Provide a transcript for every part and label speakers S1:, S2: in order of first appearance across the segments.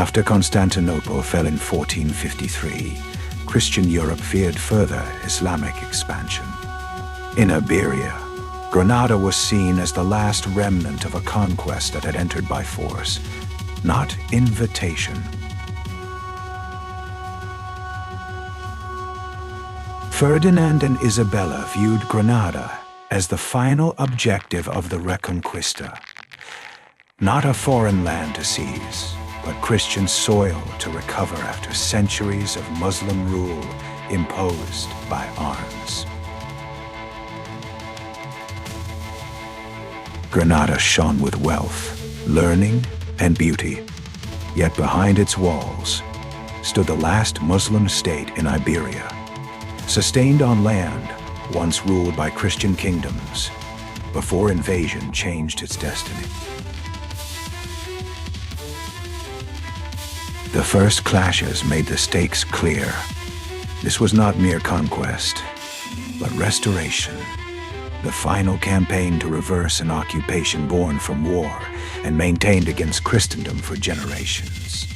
S1: After Constantinople fell in 1453, Christian Europe feared further Islamic expansion. In Iberia, Granada was seen as the last remnant of a conquest that had entered by force, not invitation. Ferdinand and Isabella viewed Granada as the final objective of the Reconquista. Not a foreign land to seize, but Christian soil to recover after centuries of Muslim rule imposed by arms. Granada shone with wealth, learning, and beauty, yet behind its walls stood the last Muslim state in Iberia, sustained on land once ruled by Christian kingdoms before invasion changed its destiny. The first clashes made the stakes clear. This was not mere conquest, but restoration, the final campaign to reverse an occupation born from war and maintained against Christendom for generations.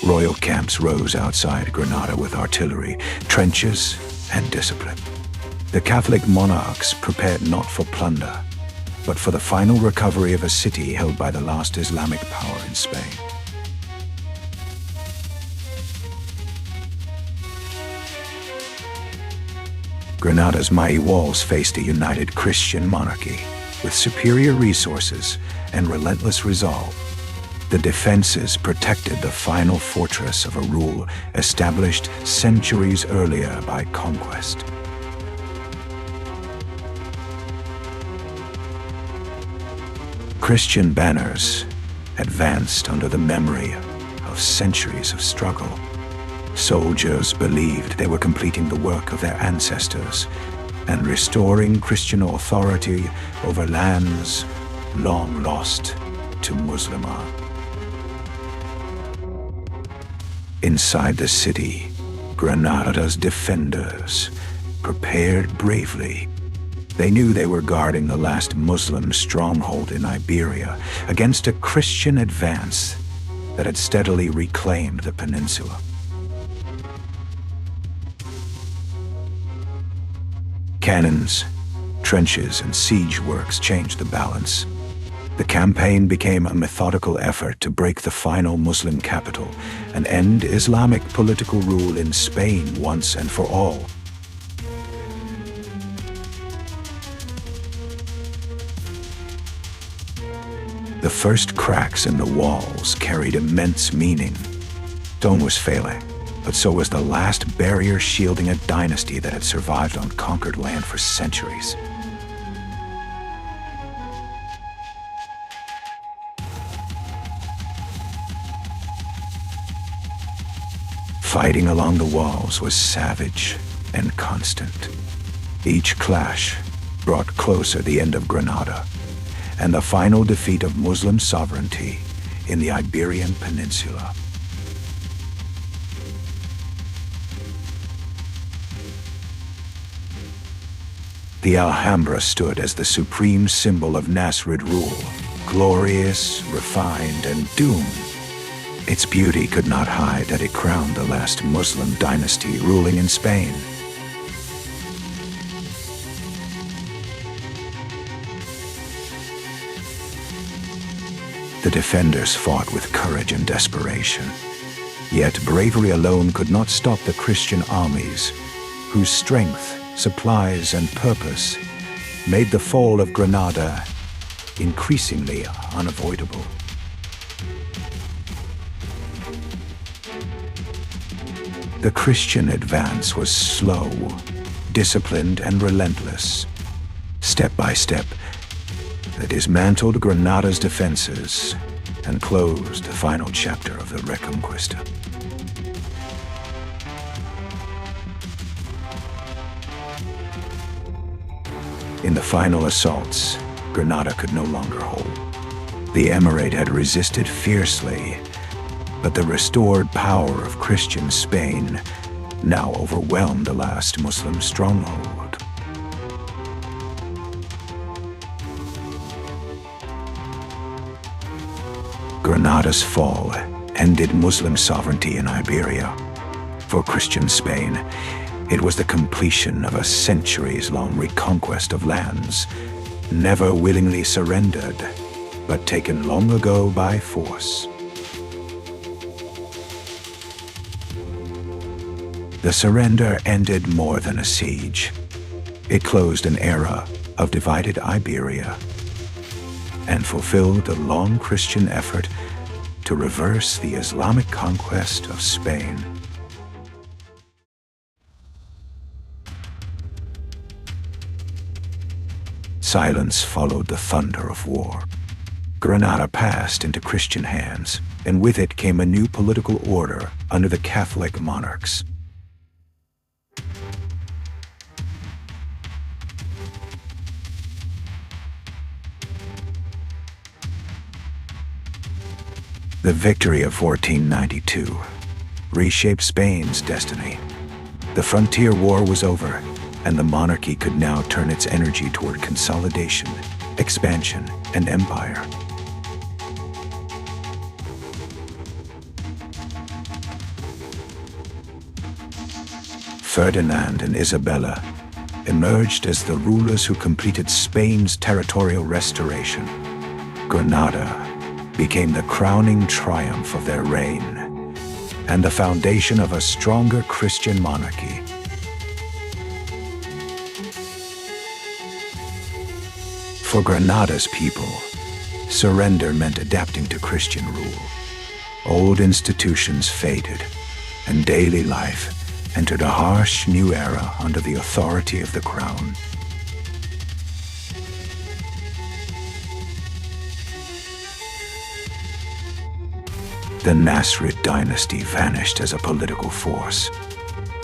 S1: Royal camps rose outside Granada with artillery, trenches, and discipline. The Catholic monarchs prepared not for plunder, but for the final recovery of a city held by the last Islamic power in Spain. Granada's mighty walls faced a united Christian monarchy with superior resources and relentless resolve. The defenses protected the final fortress of a rule established centuries earlier by conquest. Christian banners advanced under the memory of centuries of struggle. Soldiers believed they were completing the work of their ancestors and restoring Christian authority over lands long lost to Muslim arms. Inside the city, Granada's defenders prepared bravely. They knew they were guarding the last Muslim stronghold in Iberia against a Christian advance that had steadily reclaimed the peninsula. Cannons, trenches, and siege works changed the balance. The campaign became a methodical effort to break the final Muslim capital and end Islamic political rule in Spain once and for all. The first cracks in the walls carried immense meaning. Stone was failing, but so was the last barrier shielding a dynasty that had survived on conquered land for centuries. Fighting along the walls was savage and constant. Each clash brought closer the end of Granada and the final defeat of Muslim sovereignty in the Iberian Peninsula. The Alhambra stood as the supreme symbol of Nasrid rule, glorious, refined, and doomed. Its beauty could not hide that it crowned the last Muslim dynasty ruling in Spain. The defenders fought with courage and desperation. Yet bravery alone could not stop the Christian armies, whose strength, supplies, and purpose made the fall of Granada increasingly unavoidable. The Christian advance was slow, disciplined, and relentless. Step by step, they dismantled Granada's defenses and closed the final chapter of the Reconquista. In the final assaults, Granada could no longer hold. The emirate had resisted fiercely, but the restored power of Christian Spain now overwhelmed the last Muslim stronghold. Granada's fall ended Muslim sovereignty in Iberia. For Christian Spain, it was the completion of a centuries-long reconquest of lands, never willingly surrendered, but taken long ago by force. The surrender ended more than a siege. It closed an era of divided Iberia and fulfilled a long Christian effort to reverse the Islamic conquest of Spain. Silence followed the thunder of war. Granada passed into Christian hands, and with it came a new political order under the Catholic monarchs. The victory of 1492 reshaped Spain's destiny. The frontier war was over, and the monarchy could now turn its energy toward consolidation, expansion, and empire. Ferdinand and Isabella emerged as the rulers who completed Spain's territorial restoration. Granada became the crowning triumph of their reign and the foundation of a stronger Christian monarchy. For Granada's people, surrender meant adapting to Christian rule. Old institutions faded, and daily life entered a harsh new era under the authority of the crown. The Nasrid dynasty vanished as a political force.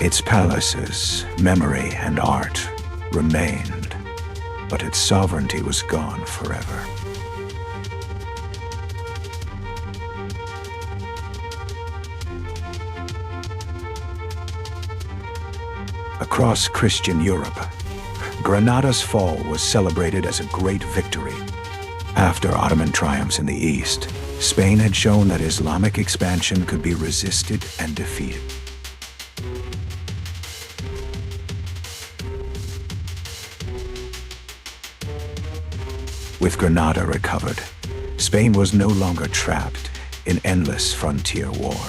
S1: Its palaces, memory, and art remained, but its sovereignty was gone forever. Across Christian Europe, Granada's fall was celebrated as a great victory. After Ottoman triumphs in the East, Spain had shown that Islamic expansion could be resisted and defeated. With Granada recovered, Spain was no longer trapped in endless frontier war.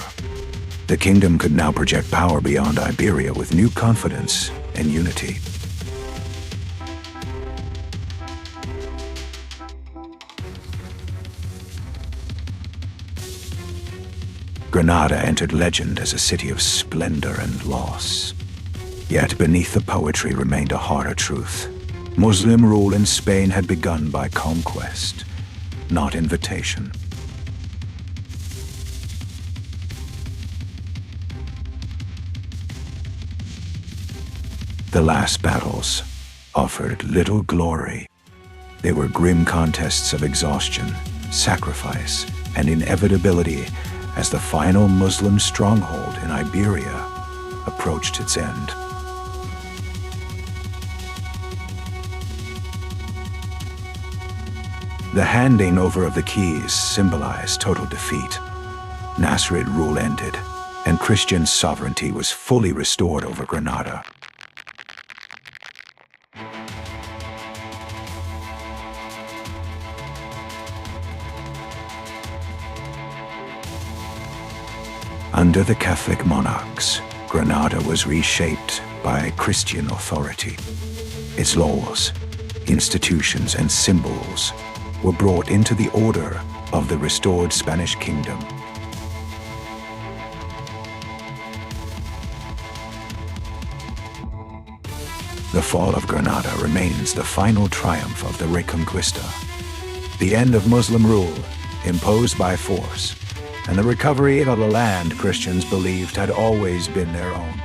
S1: The kingdom could now project power beyond Iberia with new confidence and unity. Granada entered legend as a city of splendor and loss. Yet beneath the poetry remained a harder truth. Muslim rule in Spain had begun by conquest, not invitation. The last battles offered little glory. They were grim contests of exhaustion, sacrifice, and inevitability as the final Muslim stronghold in Iberia approached its end. The handing over of the keys symbolized total defeat. Nasrid rule ended, and Christian sovereignty was fully restored over Granada. Under the Catholic monarchs, Granada was reshaped by Christian authority. Its laws, institutions, and symbols were brought into the order of the restored Spanish kingdom. The fall of Granada remains the final triumph of the Reconquista, the end of Muslim rule imposed by force, and the recovery of a land Christians believed had always been their own.